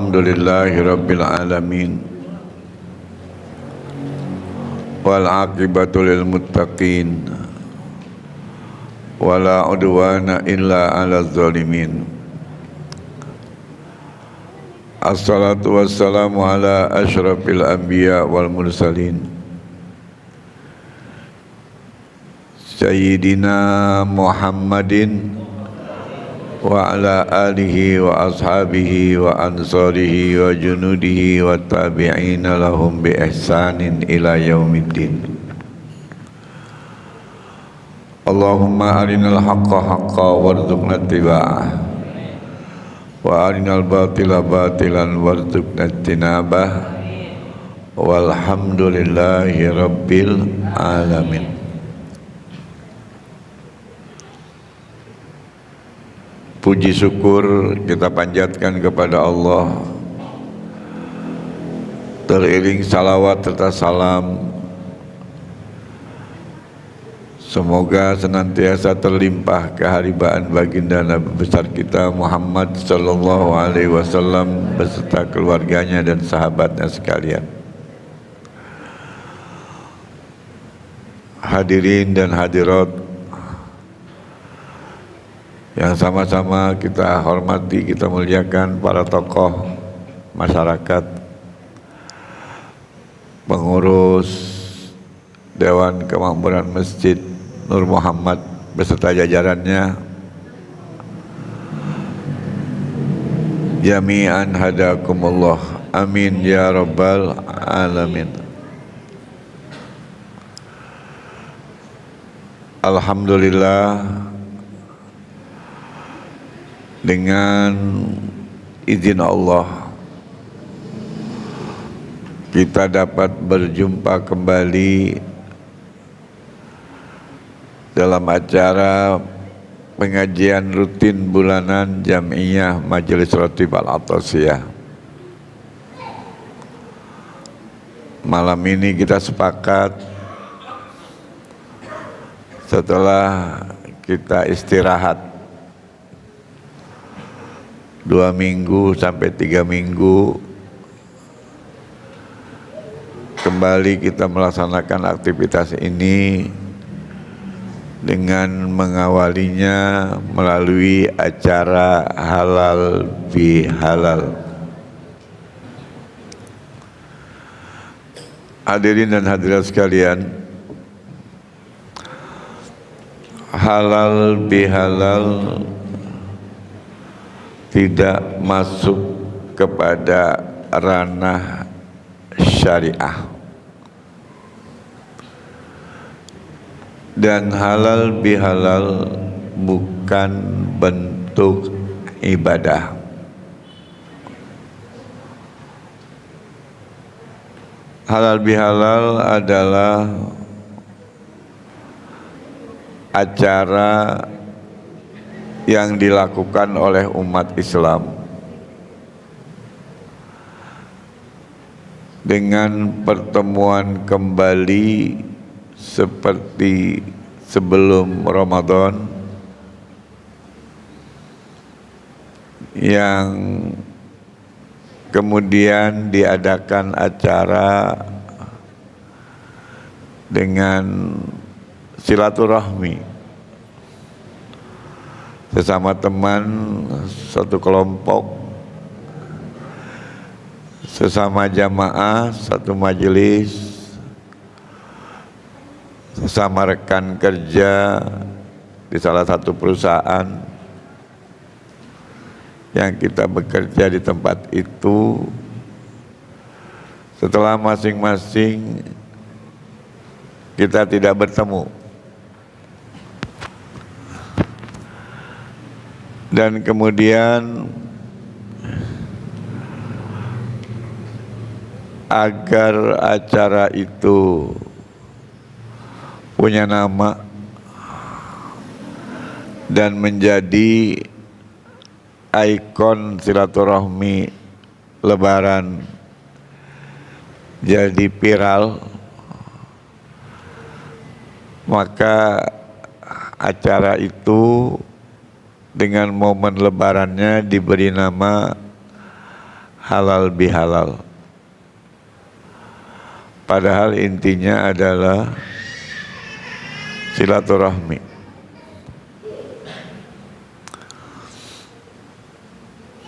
Alhamdulillahi Rabbil Alamin. Wal aqibatu lil muttaqin. Wala udwana illa ala zalimin. Assalatu wassalamu ala asyrafil anbiya wal mursalin. Sayyidina Muhammadin wa ala alihi wa ashabihi wa ansarihi wa junudihi wa tabi'ina lahum bi ihsanin ila yaumiddin. Allahumma arinal haqqa haqqa warzuqna ittiba'ah wa arinal batila batilan warzuqna ijtinabah walhamdulillahi rabbil alamin. Puji syukur kita panjatkan kepada Allah, teriring salawat serta salam, semoga senantiasa terlimpah keharibaan baginda Nabi besar kita Muhammad sallallahu alaihi wasallam beserta keluarganya dan sahabatnya sekalian. Hadirin dan hadirat yang sama-sama kita hormati, kita muliakan para tokoh masyarakat, pengurus Dewan Kemakmuran Masjid Nur Muhammad beserta jajarannya, jami'an hadakumullah, amin ya rabbal alamin. Alhamdulillah, dengan izin Allah kita dapat berjumpa kembali dalam acara pengajian rutin bulanan Jam'iyah Majelis Ratib Al-Atasiyah. Malam ini kita sepakat setelah kita istirahat 2 minggu sampai 3 minggu, kembali kita melaksanakan aktivitas ini dengan mengawalinya melalui acara halal bihalal. Hadirin dan hadirat sekalian, halal bihalal tidak masuk kepada ranah syariah, dan halal bihalal bukan bentuk ibadah. Halal bihalal adalah acara yang dilakukan oleh umat Islam dengan pertemuan kembali seperti sebelum Ramadan, yang kemudian diadakan acara dengan silaturahmi sesama teman satu kelompok, sesama jamaah satu majelis, sesama rekan kerja di salah satu perusahaan yang kita bekerja di tempat itu. Setelah masing-masing kita tidak bertemu, dan kemudian agar acara itu punya nama dan menjadi ikon silaturahmi Lebaran, jadi viral, maka acara itu dengan momen lebarannya diberi nama halal bihalal. Padahal intinya adalah silaturahmi.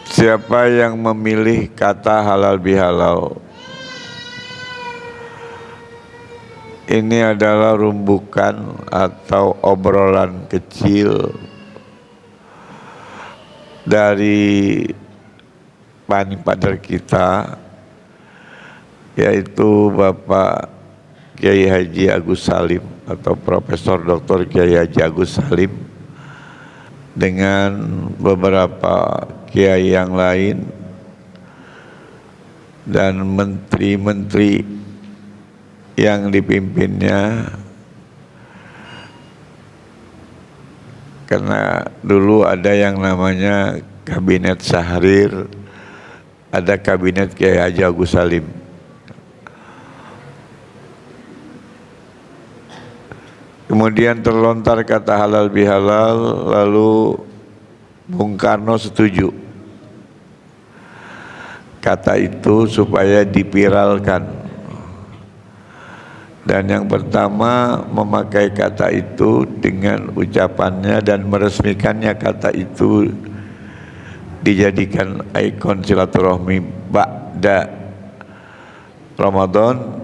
Siapa yang memilih kata halal bihalal, ini adalah rumbukan atau obrolan kecil dari paling-pader kita, yaitu Bapak Kiai Haji Agus Salim atau Profesor Dr. Kiai Haji Agus Salim dengan beberapa kiai yang lain dan menteri-menteri yang dipimpinnya. Karena dulu ada yang namanya Kabinet Syahrir, ada Kabinet Kiai Haji Agus Salim. Kemudian terlontar kata halal bihalal, lalu Bung Karno setuju kata itu supaya dipiralkan. Dan yang pertama memakai kata itu dengan ucapannya dan meresmikannya kata itu dijadikan ikon silaturahmi ba'da Ramadan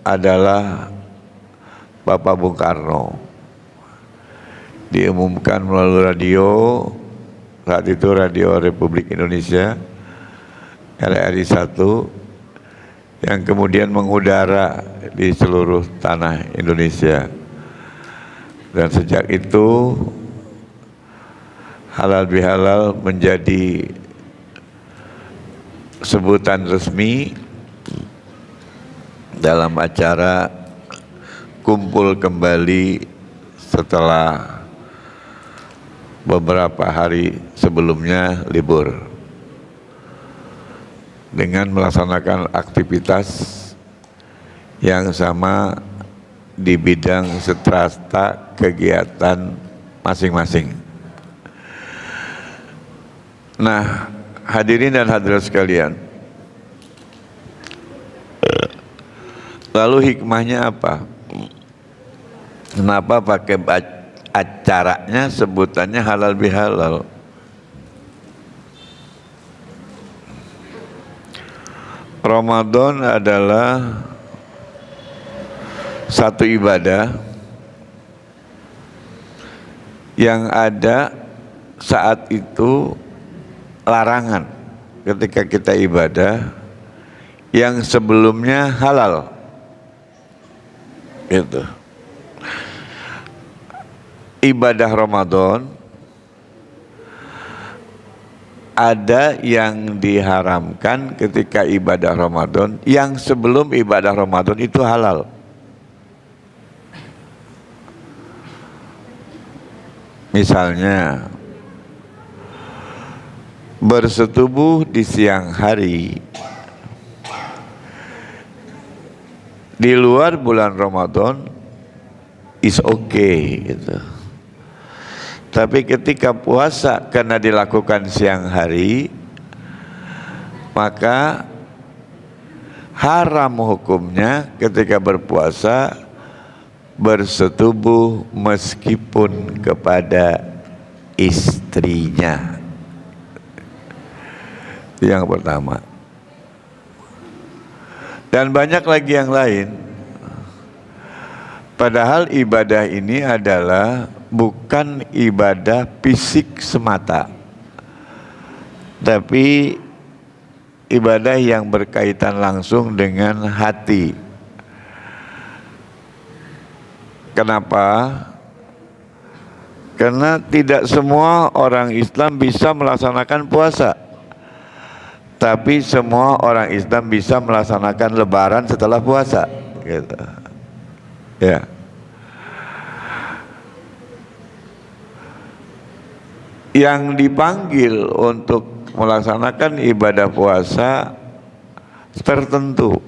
adalah Bapak Bung Karno. Diumumkan melalui radio, saat itu Radio Republik Indonesia RRI 1, yang kemudian mengudara di seluruh tanah Indonesia. Dan sejak itu halal bihalal menjadi sebutan resmi dalam acara kumpul kembali setelah beberapa hari sebelumnya libur, dengan melaksanakan aktivitas yang sama di bidang strata kegiatan masing-masing. Nah, hadirin dan hadirat sekalian, lalu hikmahnya apa? Kenapa pakai acaranya sebutannya halal bihalal? Ramadan adalah satu ibadah yang ada saat itu larangan ketika kita ibadah yang sebelumnya halal. Gitu. Ibadah Ramadan ada yang diharamkan ketika ibadah Ramadan yang sebelum ibadah Ramadan itu halal. Misalnya bersetubuh di siang hari di luar bulan Ramadan is okay gitu. Tapi ketika puasa karena dilakukan siang hari, maka haram hukumnya ketika berpuasa bersetubuh meskipun kepada istrinya. Yang pertama. Dan banyak lagi yang lain. Padahal ibadah ini adalah bukan ibadah fisik semata, tapi ibadah yang berkaitan langsung dengan hati. Kenapa? Karena tidak semua orang Islam bisa melaksanakan puasa, tapi semua orang Islam bisa melaksanakan Lebaran setelah puasa, gitu. Ya. Yang dipanggil untuk melaksanakan ibadah puasa tertentu.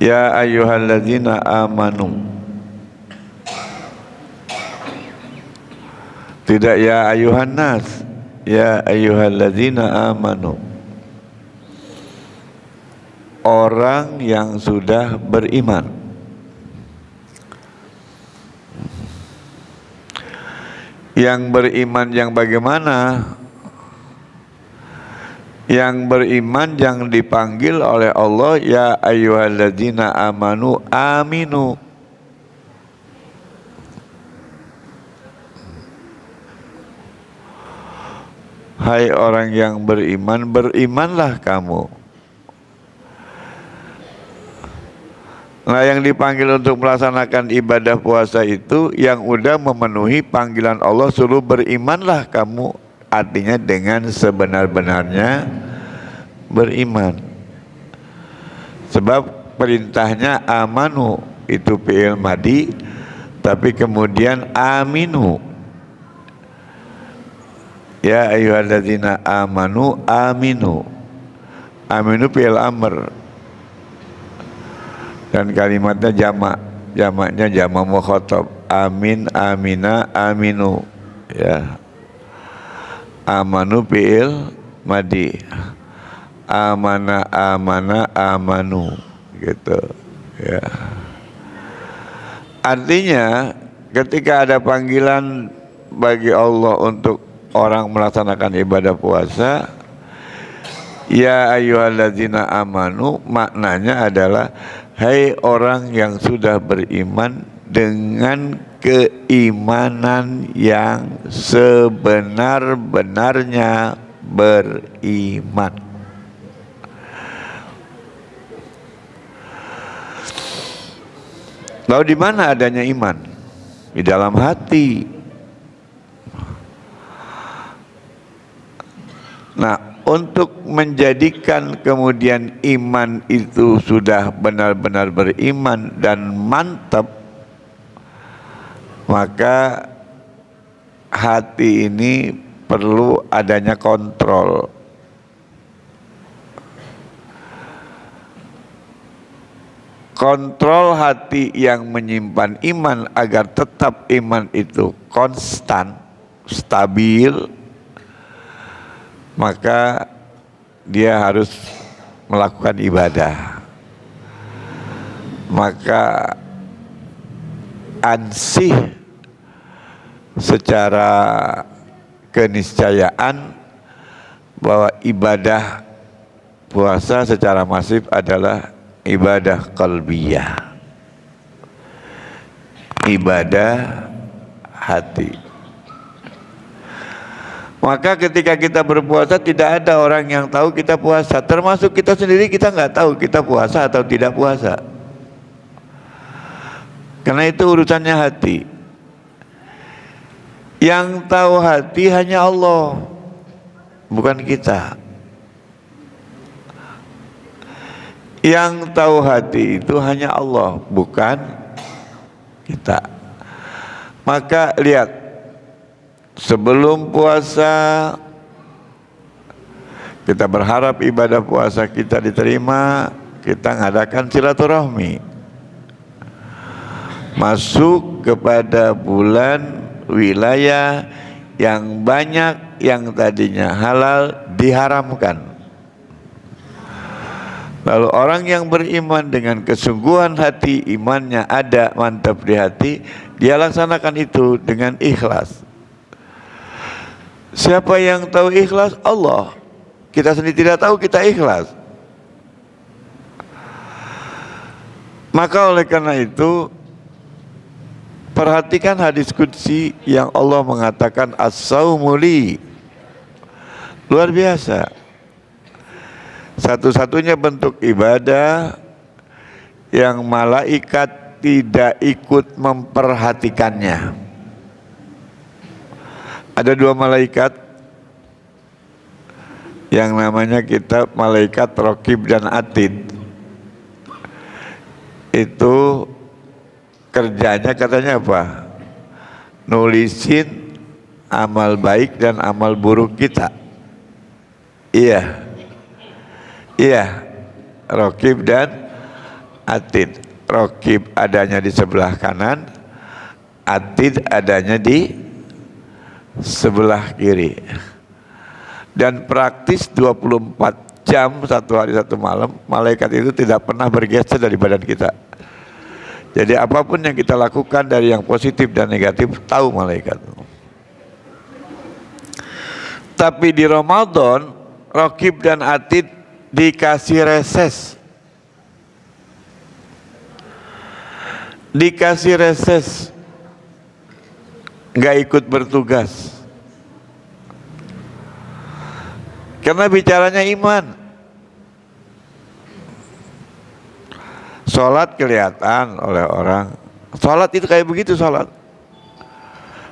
Ya ayyuhalladzina amanu. Tidak ya ayyuhan nas, ya ayyuhalladzina amanu. orang yang sudah beriman. Yang beriman yang bagaimana? Yang beriman yang dipanggil oleh Allah, ya ayyuhalladzina amanu aminu. Hai orang yang beriman, berimanlah kamu. Nah, yang dipanggil untuk melaksanakan ibadah puasa itu yang udah memenuhi panggilan Allah, suruh berimanlah kamu. Artinya dengan sebenar-benarnya beriman. Sebab perintahnya amanu itu fi'il madi, tapi kemudian aminu. Ya ayyuhalladzina amanu aminu. Aminu fi'il amr. Dan kalimatnya jamak. Jamaknya jamak mukhatab. Amin, amina, aminu. Ya. Amanu fi'il madi, amana, amana, amanu, gitu ya. Artinya ketika ada panggilan bagi Allah untuk orang melaksanakan ibadah puasa, ya ayyuhalladzina amanu, maknanya adalah hai orang yang sudah beriman dengan keimanan yang sebenar-benarnya beriman. Lalu di mana adanya iman? Di dalam hati. Nah, untuk menjadikan kemudian iman itu sudah benar-benar beriman dan mantap, maka hati ini perlu adanya kontrol. Kontrol hati yang menyimpan iman agar tetap iman itu konstan, stabil, maka dia harus melakukan ibadah. Maka ansih secara keniscayaan bahwa ibadah puasa secara masif adalah ibadah qalbiyah, ibadah hati. Maka ketika kita berpuasa tidak ada orang yang tahu kita puasa, termasuk kita sendiri, kita nggak tahu kita puasa atau tidak puasa. Karena itu urusannya hati. Yang tahu hati hanya Allah, bukan kita. Yang tahu hati itu hanya Allah, bukan kita. Maka lihat, sebelum puasa kita berharap ibadah puasa kita diterima, kita ngadakan silaturahmi. Masuk kepada bulan wilayah yang banyak yang tadinya halal diharamkan. Lalu orang yang beriman dengan kesungguhan hati, imannya ada mantap di hati, dia laksanakan itu dengan ikhlas. Siapa yang tahu ikhlas? Allah. Kita sendiri tidak tahu kita ikhlas. Maka oleh karena itu, perhatikan hadis qudsi yang Allah mengatakan as-saumu li. Luar biasa. Satu-satunya bentuk ibadah yang malaikat tidak ikut memperhatikannya. Ada dua malaikat yang namanya kitab malaikat Raqib dan Atid. Itu kerjanya katanya apa? Nulisin amal baik dan amal buruk kita. Iya, Raqib dan Atid. Raqib adanya di sebelah kanan, Atid adanya di sebelah kiri. Dan praktis 24 jam, 1 hari 1 malam, malaikat itu tidak pernah bergeser dari badan kita. Jadi apapun yang kita lakukan dari yang positif dan negatif, tahu malaikat. Tapi di Ramadan, Raqib dan Atid dikasih reses. Dikasih reses. Nggak ikut bertugas. Karena bicaranya iman. Sholat kelihatan oleh orang. Sholat itu kayak begitu sholat.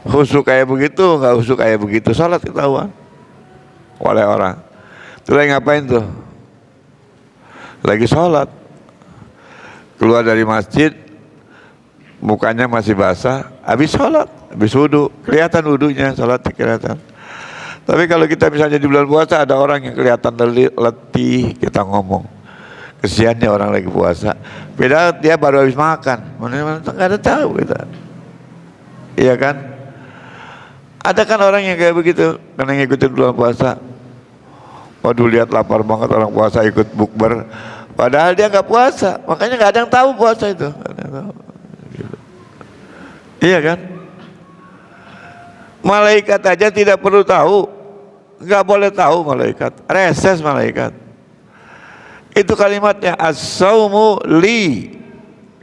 Khusyuk kayak begitu, nggak khusyuk kayak begitu. Sholat ketahuan oleh orang. Itu lagi ngapain tuh? Lagi sholat. Keluar dari masjid, mukanya masih basah. Habis sholat, habis wudhu, kelihatan wudhunya, sholat kelihatan. Tapi kalau kita misalnya di bulan puasa ada orang yang kelihatan letih, kita ngomong, kesiannya orang lagi puasa. Beda dia baru habis makan, mana nggak ada tahu kita. Iya kan? Ada kan orang yang kayak begitu, karena ngikutin bulan puasa. Waduh, lihat lapar banget orang puasa ikut bukber, padahal dia nggak puasa, makanya nggak ada yang tahu puasa itu. Iya kan? Malaikat aja tidak perlu tahu, nggak boleh tahu malaikat, reses malaikat. Itu kalimatnya as-saumu li,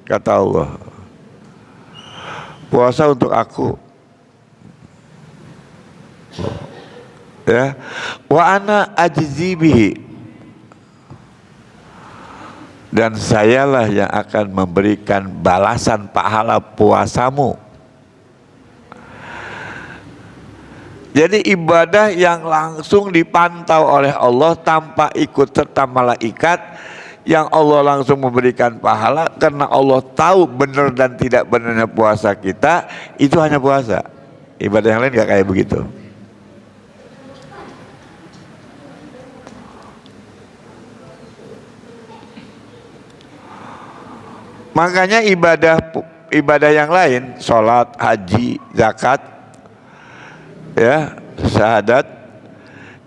kata Allah. Puasa untuk aku. Ya, wa ana ajzi bihi, dan sayalah yang akan memberikan balasan pahala puasamu. Jadi ibadah yang langsung dipantau oleh Allah tanpa ikut serta malaikat, yang Allah langsung memberikan pahala karena Allah tahu benar dan tidak benarnya puasa kita, itu hanya puasa. Ibadah yang lain gak kayak begitu. Makanya ibadah yang lain, sholat, haji, zakat, ya, syahadat,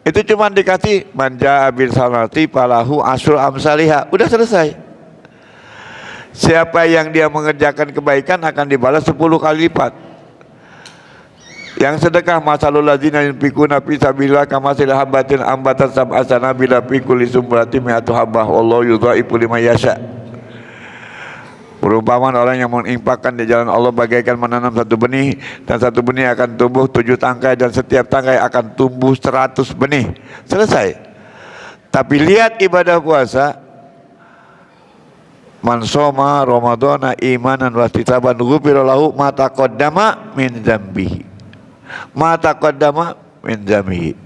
itu cuma dikasih manja bil sanati falahu asrul amsalihah, udah selesai. Siapa yang dia mengerjakan kebaikan akan dibalas 10 kali lipat. Yang sedekah masalul ladzina yunfikuna fi sabilillah kamathali habatin ambatat sab'a sanabila fi kulli sumratin mi'atu habbah wallahu yudha'ifu liman yasha. Perumpamaan orang yang menginfakkan di jalan Allah bagaikan menanam 1 benih, dan 1 benih akan tumbuh 7 tangkai, dan setiap tangkai akan tumbuh 100 benih. Selesai. Tapi lihat ibadah puasa, man shoma ramadhana imanan wahtisaban ghufira lahu ma taqaddama min dzambihi. Ma taqaddama min dzambihi.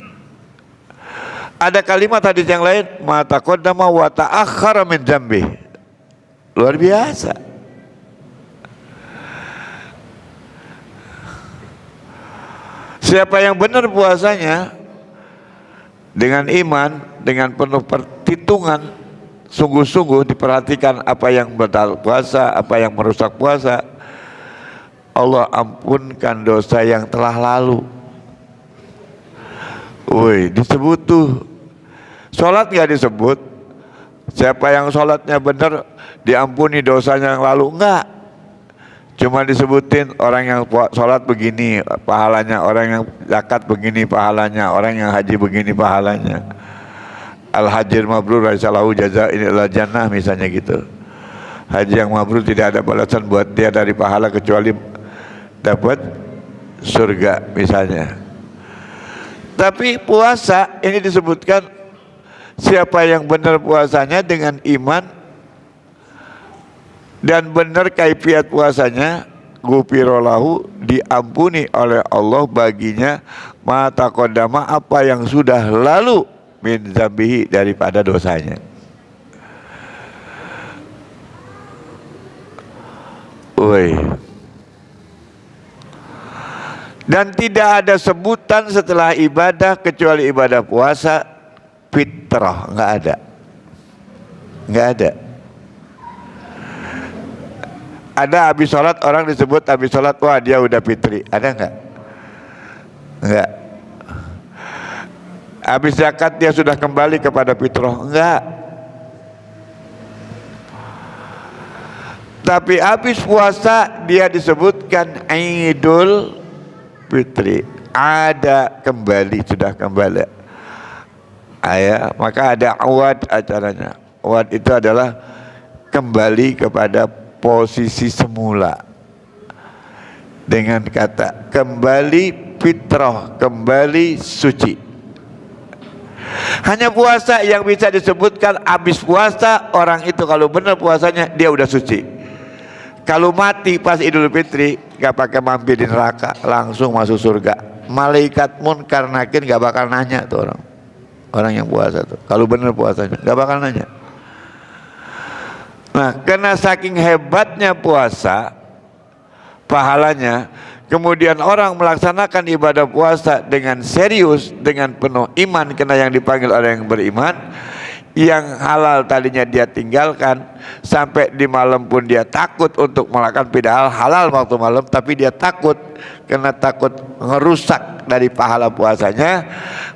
Ada kalimat hadis yang lain, ma taqaddama wa ta'akhkhara min dzambihi. Luar biasa. Siapa yang benar puasanya dengan iman, dengan penuh perhitungan, sungguh-sungguh diperhatikan apa yang batal puasa, apa yang merusak puasa, Allah ampunkan dosa yang telah lalu. Woi, disebut tuh. Sholat nggak disebut. Siapa yang sholatnya benar diampuni dosanya yang lalu, enggak. Cuma disebutin orang yang sholat begini pahalanya, orang yang zakat begini pahalanya, orang yang haji begini pahalanya. Al-hajir mabrur raisalahu jaza inilah jannah, misalnya gitu. Haji yang mabrur tidak ada balasan buat dia dari pahala kecuali dapat surga, misalnya. Tapi puasa ini disebutkan siapa yang benar puasanya dengan iman dan benar kaifiat puasanya, ghufirallahu, diampuni oleh Allah baginya ma taqaddama, apa yang sudah lalu, min dzambihi, daripada dosanya. Woi. Dan tidak ada sebutan setelah ibadah kecuali ibadah puasa fitrah, nggak ada, nggak ada. Ada habis sholat orang disebut habis sholat, wah dia udah fitri, ada nggak? Nggak. Habis zakat dia sudah kembali kepada fitrah? Enggak. Tapi habis puasa dia disebutkan Idul Fitri. Ada kembali, sudah kembali. Maka ada awad acaranya. Awad itu adalah kembali kepada posisi semula. Dengan kata kembali fitrah, kembali suci. Hanya puasa yang bisa disebutkan habis puasa orang itu kalau benar puasanya dia udah suci. Kalau mati pas Idul Fitri gak pakai mampir di neraka, langsung masuk surga. Malaikat munkar nakir gak bakal nanya tuh orang yang puasa tuh. Kalau benar puasanya gak bakal nanya. Nah, karena saking hebatnya puasa pahalanya, kemudian orang melaksanakan ibadah puasa dengan serius, dengan penuh iman, karena yang dipanggil orang yang beriman. Yang halal tadinya dia tinggalkan, sampai di malam pun dia takut untuk melakukan padahal halal waktu malam, tapi dia takut karena takut ngerusak dari pahala puasanya.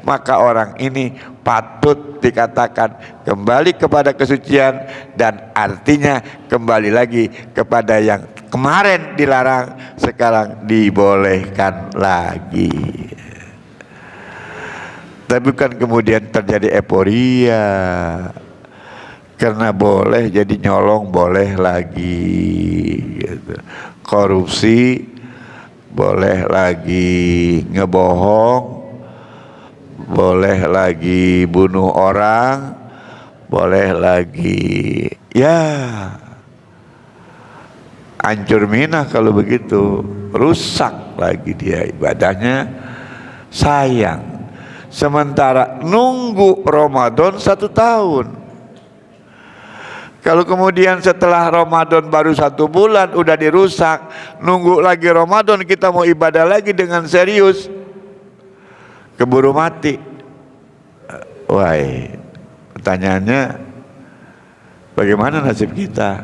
Maka orang ini patut dikatakan kembali kepada kesucian, dan artinya kembali lagi kepada yang kemarin dilarang, sekarang dibolehkan lagi. Tapi bukan kemudian terjadi euforia karena boleh jadi nyolong, boleh lagi gitu. Korupsi boleh lagi, ngebohong boleh lagi, bunuh orang boleh lagi. Ya, hancur minah kalau begitu, rusak lagi dia ibadahnya. Sayang. Sementara nunggu Ramadan 1 tahun. Kalau kemudian setelah Ramadan baru 1 bulan udah dirusak, nunggu lagi Ramadan kita mau ibadah lagi dengan serius, keburu mati. Wah, pertanyaannya bagaimana nasib kita?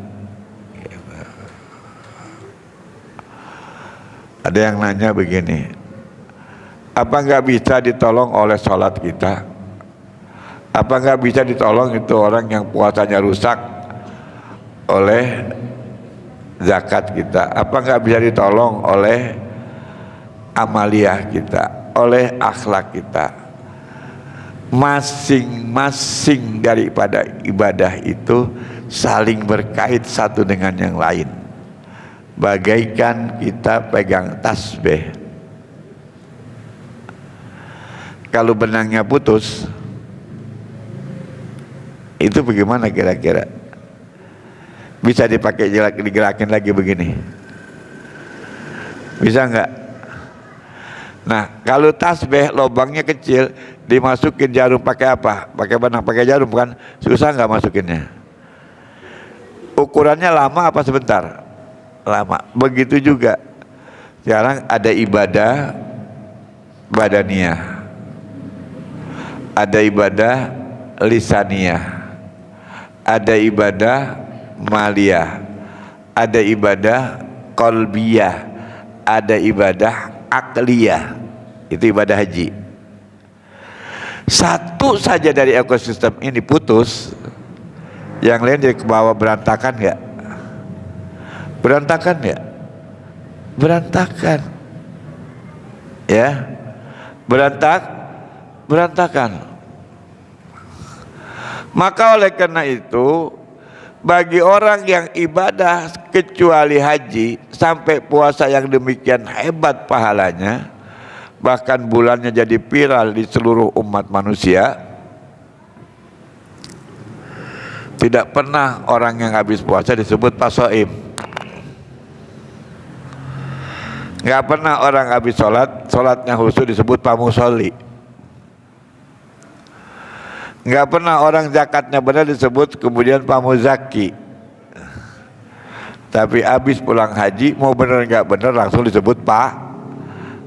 Ada yang nanya begini, apa nggak bisa ditolong oleh sholat kita? Apa nggak bisa ditolong itu orang yang puasanya rusak oleh zakat kita? Apa nggak bisa ditolong oleh amaliyah kita, oleh akhlak kita? Masing-masing daripada ibadah itu saling berkait satu dengan yang lain. Bagaikan kita pegang tasbih. Kalau benangnya putus, itu bagaimana kira-kira? Bisa dipakai digerakin lagi begini? Bisa enggak? Nah, kalau tasbih lubangnya kecil, dimasukin jarum pakai apa? Pakai benang, pakai jarum kan? Susah enggak masukinnya? Ukurannya lama apa sebentar? Lama. Begitu juga. Sekarang ada ibadah badaniyah, ada ibadah lisaniyah, ada ibadah maliyah, ada ibadah qalbiyah, ada ibadah akliyah. Itu ibadah haji. Satu saja dari ekosistem ini putus, yang lain jadi ke bawah, berantakan nggak? Berantakan nggak? Berantakan. Ya, berantakan. Maka oleh karena itu, bagi orang yang ibadah kecuali haji sampai puasa yang demikian hebat pahalanya, bahkan bulannya jadi viral di seluruh umat manusia, tidak pernah orang yang habis puasa disebut pasoim. Nggak pernah orang habis sholatnya khusyuk disebut pamusolli. Nggak pernah orang zakatnya benar disebut kemudian pamuzaki. Tapi habis pulang haji mau benar nggak benar langsung disebut pak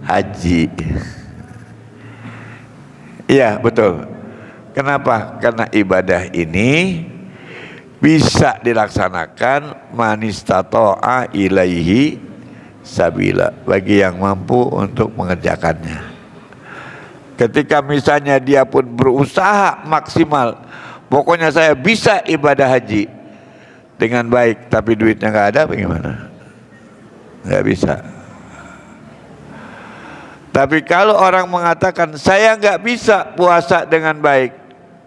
haji. Iya betul. Kenapa? Karena ibadah ini bisa dilaksanakan manistato'a ilaihi sabila, bagi yang mampu untuk mengerjakannya. Ketika misalnya dia pun berusaha maksimal, pokoknya saya bisa ibadah haji dengan baik, tapi duitnya nggak ada, bagaimana? Nggak bisa. Tapi kalau orang mengatakan saya nggak bisa puasa dengan baik,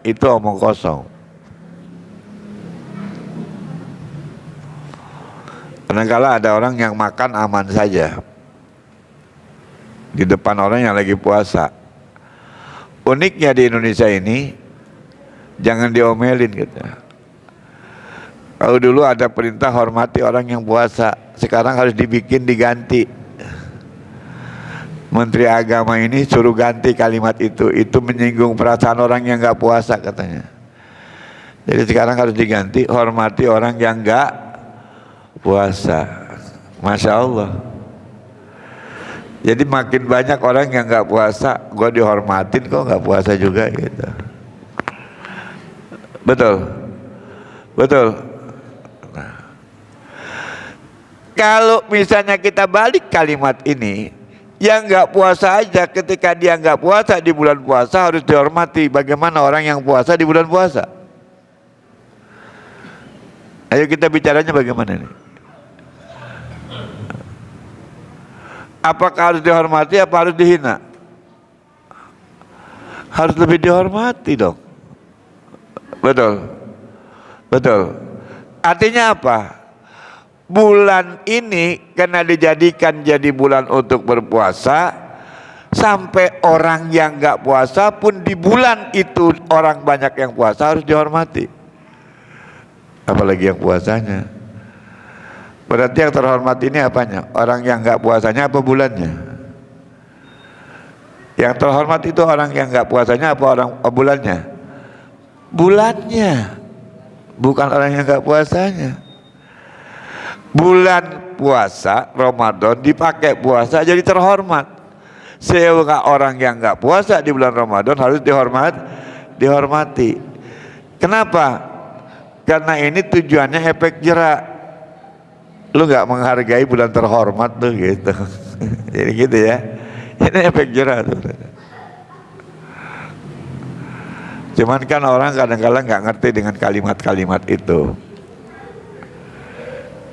itu omong kosong. Kadang-kala ada orang yang makan aman saja di depan orang yang lagi puasa. Uniknya di Indonesia ini, jangan diomelin gitu. Kalau dulu ada perintah hormati orang yang puasa, sekarang harus diganti. Menteri Agama ini suruh ganti kalimat itu menyinggung perasaan orang yang nggak puasa katanya. Jadi sekarang harus diganti, hormati orang yang nggak puasa. Masya Allah. Jadi makin banyak orang yang nggak puasa, gue dihormatin kok nggak puasa juga gitu. Betul, betul. Nah, kalau misalnya kita balik kalimat ini, yang nggak puasa aja ketika dia nggak puasa di bulan puasa harus dihormati. Bagaimana orang yang puasa di bulan puasa? Ayo kita bicaranya bagaimana nih? Apakah harus dihormati apa harus dihina? Harus lebih dihormati dong. Betul. Betul. Artinya apa? Bulan ini karena dijadikan jadi bulan untuk berpuasa, sampai orang yang nggak puasa pun di bulan itu orang banyak yang puasa harus dihormati. Apalagi yang puasanya. Berarti yang terhormat ini apanya? Orang yang nggak puasanya apa bulannya? Yang terhormat itu orang yang nggak puasanya apa bulannya? Bulannya, bukan orang yang nggak puasanya. Bulan puasa Ramadan dipakai puasa jadi terhormat. Sehingga orang yang nggak puasa di bulan Ramadan harus dihormati. Kenapa? Karena ini tujuannya efek jerak. Lu nggak menghargai bulan terhormat tuh gitu. Jadi gitu ya. Ini efek jerak tuh. Cuman kan orang kadang-kadang nggak ngerti dengan kalimat-kalimat itu.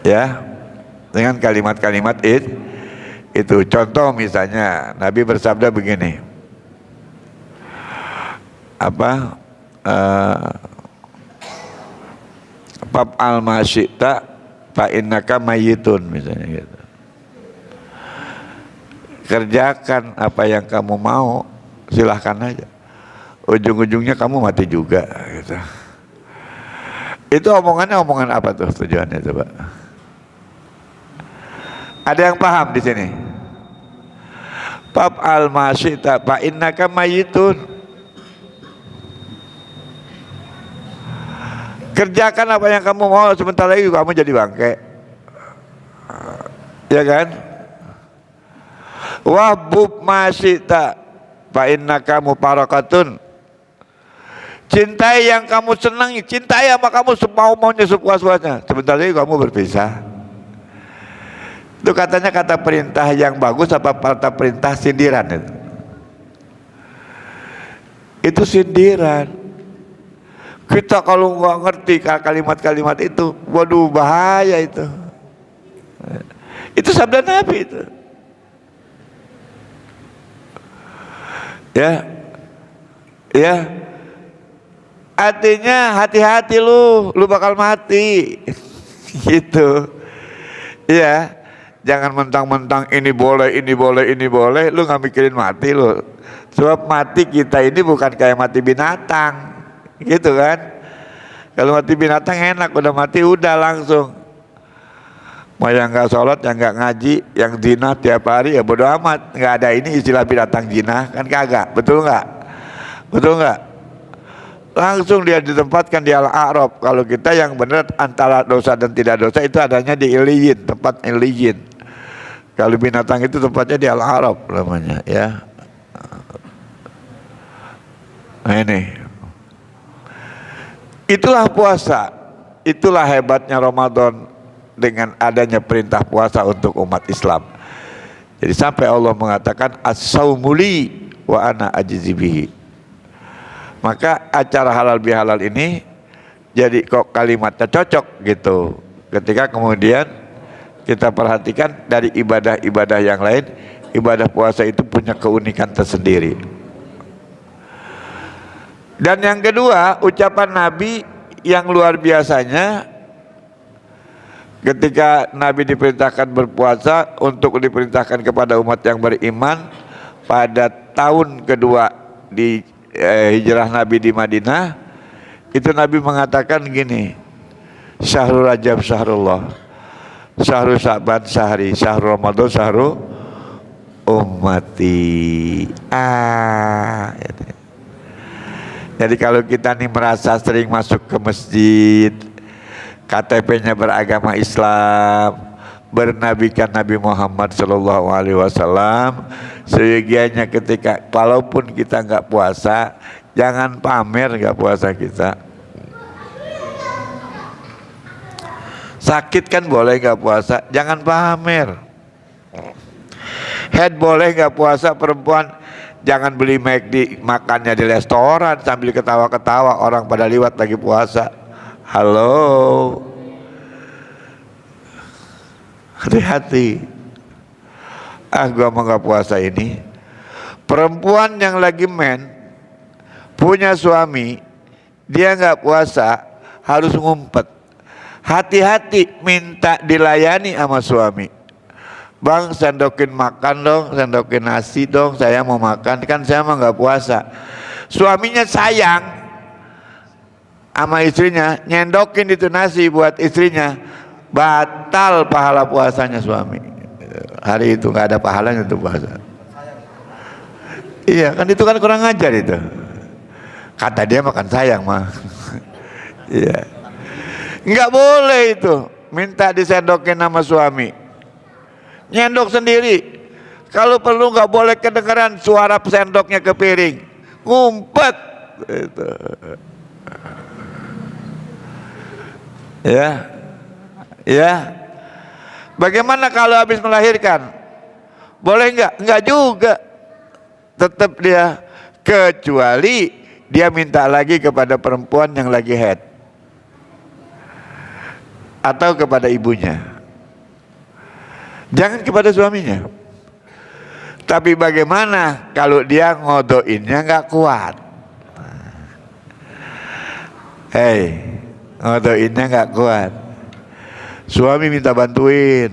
Ya, dengan kalimat-kalimat itu. Contoh misalnya Nabi bersabda begini. Apa? Bab al-masyita fa innaka mayyitun misalnya gitu. Kerjakan apa yang kamu mau, silahkan aja. Ujung-ujungnya kamu mati juga gitu. Itu omongan apa tuh tujuannya coba? Ada yang paham di sini? Bab al-masyita fa innaka mayyitun. Kerjakan apa yang kamu mau, sebentar lagi kamu jadi bangke. Ya kan? Wahbub masyita fa innaka mubarakatun. Cintai yang kamu senangi, cintai sama kamu semau-maunya, sepuas-puasnya. Sebentar lagi kamu berpisah. Itu katanya kata perintah yang bagus apa kata perintah sindiran itu? Itu sindiran. Kita kalau nggak ngerti kalimat-kalimat itu, waduh bahaya itu. Itu sabda Nabi itu. Ya, ya. Artinya hati-hati lu bakal mati. Gitu. Ya, jangan mentang-mentang ini boleh, lu nggak mikirin mati lu. Sebab mati kita ini bukan kayak mati binatang. Gitu kan? Kalau mati binatang enak, udah mati udah langsung. Mau yang nggak sholat, yang nggak ngaji, yang zina tiap hari ya bodo amat. Nggak ada ini istilah binatang zina kan kagak, betul nggak? Betul nggak? Langsung dia ditempatkan di Al-A'raf. Kalau kita yang benar antara dosa dan tidak dosa itu adanya di Iliyin, tempat Iliyin. Kalau binatang itu tempatnya di Al-A'raf namanya ya. Nah ini. Itulah puasa, itulah hebatnya Ramadan dengan adanya perintah puasa untuk umat Islam. Jadi sampai Allah mengatakan as-saumuli wa ana ajzi bihi. Maka acara halal bihalal ini jadi kok kalimatnya cocok gitu. Ketika kemudian kita perhatikan dari ibadah-ibadah yang lain, ibadah puasa itu punya keunikan tersendiri. Dan yang kedua, ucapan Nabi yang luar biasanya ketika Nabi diperintahkan berpuasa untuk diperintahkan kepada umat yang beriman pada tahun kedua di hijrah Nabi di Madinah, itu Nabi mengatakan gini, Syahrul Rajab syahrullah, Syahrul Sya'ban syahri, Syahrul Ramadan syahru ummati. Jadi kalau kita nih merasa sering masuk ke masjid, KTP-nya beragama Islam, bernabikan Nabi Muhammad SAW, seyogianya ketika walaupun kita nggak puasa, jangan pamer nggak puasa kita. Sakit kan boleh nggak puasa, jangan pamer. Head boleh nggak puasa, perempuan jangan beli McD makannya di restoran sambil ketawa-ketawa orang pada liwat lagi puasa. Halo, hati-hati. Gua mau nggak puasa ini. Perempuan yang lagi punya suami, dia nggak puasa, harus ngumpet. Hati-hati minta dilayani sama suami. Bang, sendokin makan dong, sendokin nasi dong, saya mau makan, kan saya mah nggak puasa. Suaminya sayang sama istrinya, nyendokin itu nasi buat istrinya, batal pahala puasanya suami. Hari itu nggak ada pahalanya untuk puasa. Iya kan, itu kan kurang ajar itu. Kata dia makan sayang mah. Iya, nggak boleh itu minta disendokin sama suami. Nyendok sendiri. Kalau perlu nggak boleh kedengeran suara sendoknya ke piring, ngumpet itu. Ya. Bagaimana kalau habis melahirkan? Boleh nggak? Nggak juga. Tetap dia, kecuali dia minta lagi kepada perempuan yang lagi head atau kepada ibunya. Jangan kepada suaminya. Tapi bagaimana kalau dia ngodoinnya nggak kuat? Ngodoinnya nggak kuat. Suami minta bantuin.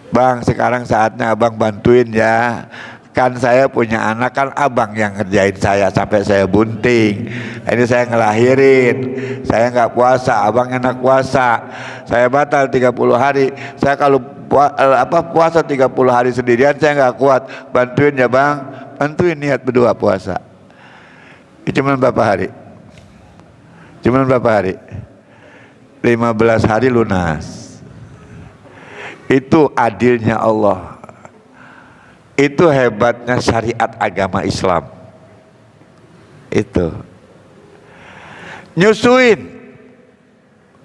Bang, sekarang saatnya abang bantuin ya. Kan saya punya anak, kan abang yang ngerjain saya sampai saya bunting. Ini saya ngelahirin, saya nggak puasa, abang enak puasa. Saya batal 30 hari. Saya kalau puasa 30 hari sendirian saya nggak kuat. Bantuin ya bang, bantuin niat berdua puasa. Cuman berapa hari? 15 hari lunas. Itu adilnya Allah. Itu hebatnya syariat agama Islam. Itu nyusuin.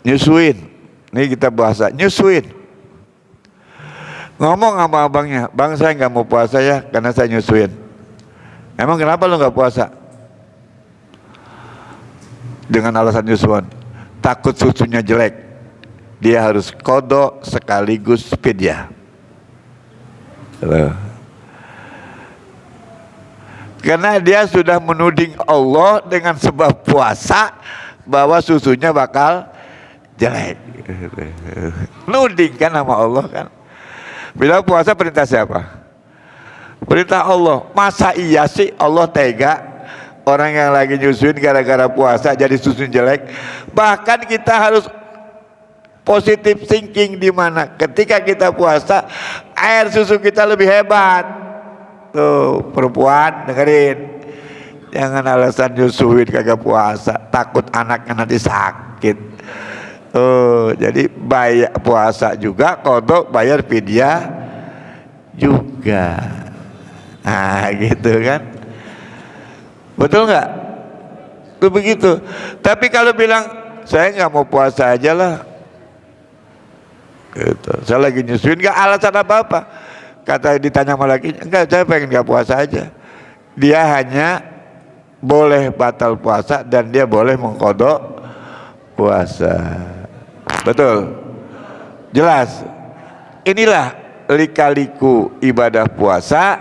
Ini kita bahasa nyusuin. Ngomong sama abangnya, bang saya nggak mau puasa ya karena saya nyusuin. Emang kenapa lo nggak puasa? Dengan alasan nyusuan, takut susunya jelek. Dia harus qadha sekaligus fidyah. Karena dia sudah menuding Allah dengan sebab puasa bahwa susunya bakal jelek. Nuding kan sama Allah kan. Bila puasa perintah siapa? Perintah Allah. Masa iya sih Allah tega orang yang lagi nyusuin gara-gara puasa jadi susunya jelek? Bahkan kita harus positive thinking, di mana ketika kita puasa air susu kita lebih hebat. Tuh perempuan dengerin, jangan alasan nyusuin kagak puasa, takut anaknya nanti sakit. Jadi bayar puasa juga, kodok bayar fidyah juga. Nah gitu kan, betul nggak? Tuh begitu. Tapi kalau bilang saya nggak mau puasa aja lah, gitu. Saya lagi nyusuin, nggak alasan apa-apa. Kata ditanya sama laki, enggak, saya pengen gak puasa aja. Dia hanya boleh batal puasa dan dia boleh mengkodok puasa. Betul? Jelas? Inilah lika-liku ibadah puasa,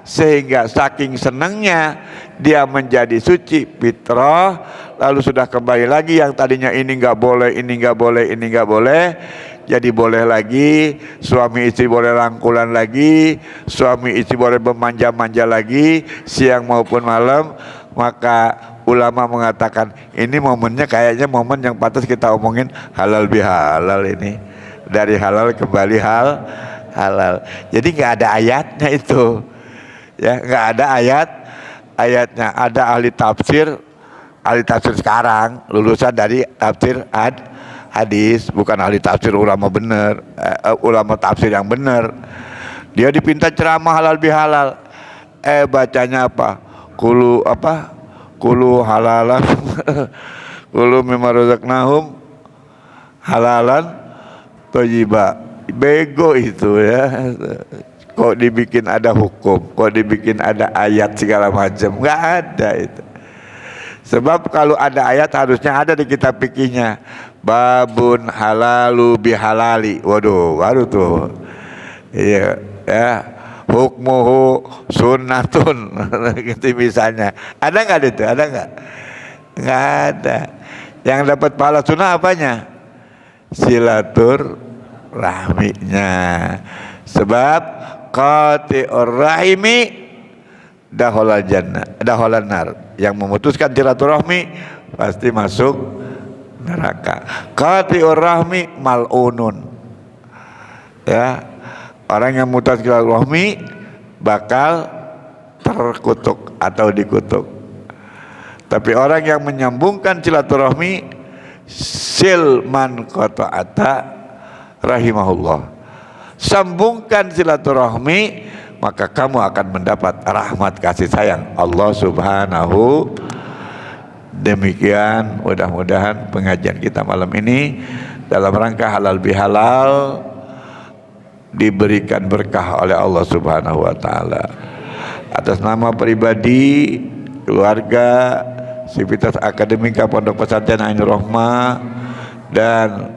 sehingga saking senangnya dia menjadi suci fitrah, lalu sudah kembali lagi yang tadinya ini nggak boleh, ini nggak boleh, ini nggak boleh, jadi boleh lagi. Suami istri boleh rangkulan lagi, suami istri boleh bermanja-manja lagi siang maupun malam. Maka ulama mengatakan ini momennya kayaknya momen yang pantas kita omongin halal bihalal ini. Dari halal kembali halal. Jadi nggak ada ayatnya itu, ya nggak ada ayatnya. Ada ahli tafsir sekarang lulusan dari tafsir hadis, bukan ahli tafsir ulama bener, ulama tafsir yang bener. Dia dipinta ceramah halal bihalal, bacanya apa? Kulu halalan, kulu mimma razaqnahum halalan thayyibah. Bego itu ya. Kok dibikin ada hukum, kok dibikin ada ayat segala macam? Nggak ada itu. Sebab kalau ada ayat harusnya ada di kitab fikihnya. Babun halalu bihalali. Waduh, baru tuh. Iya, ya. Hukmuhu sunnatun gitu misalnya. Ada nggak itu? Ada nggak? Nggak ada. Yang dapat pahala sunnah apanya? Silaturahminya. Sebab qati'ur rahimi dakhalal jannah, dakhalan nar. Yang memutuskan silaturahmi pasti masuk neraka. Qati'ur rahmi mal'unun. Ya, orang yang memutuskan silaturahmi bakal terkutuk atau dikutuk. Tapi orang yang menyambungkan silaturahmi, silman qata'ata rahimahullah, sambungkan silaturahmi, maka kamu akan mendapat rahmat kasih sayang Allah Subhanahu. Demikian mudah-mudahan pengajian kita malam ini dalam rangka halal bihalal diberikan berkah oleh Allah Subhanahu wa taala. Atas nama pribadi, keluarga, Sivitas Akademika Pondok Pesantren Ainur Rahmah dan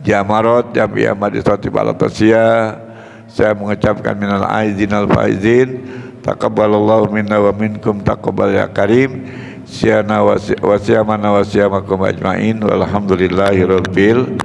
Jamarot Jamiah Madrasatul Balatosiyah, saya mengucapkan minal aizin al faizin, taqabbalallahu minna wa minkum taqabbal ya karim, syana wa siyamana wa siyamakum ajmain, walhamdulillahi rabbil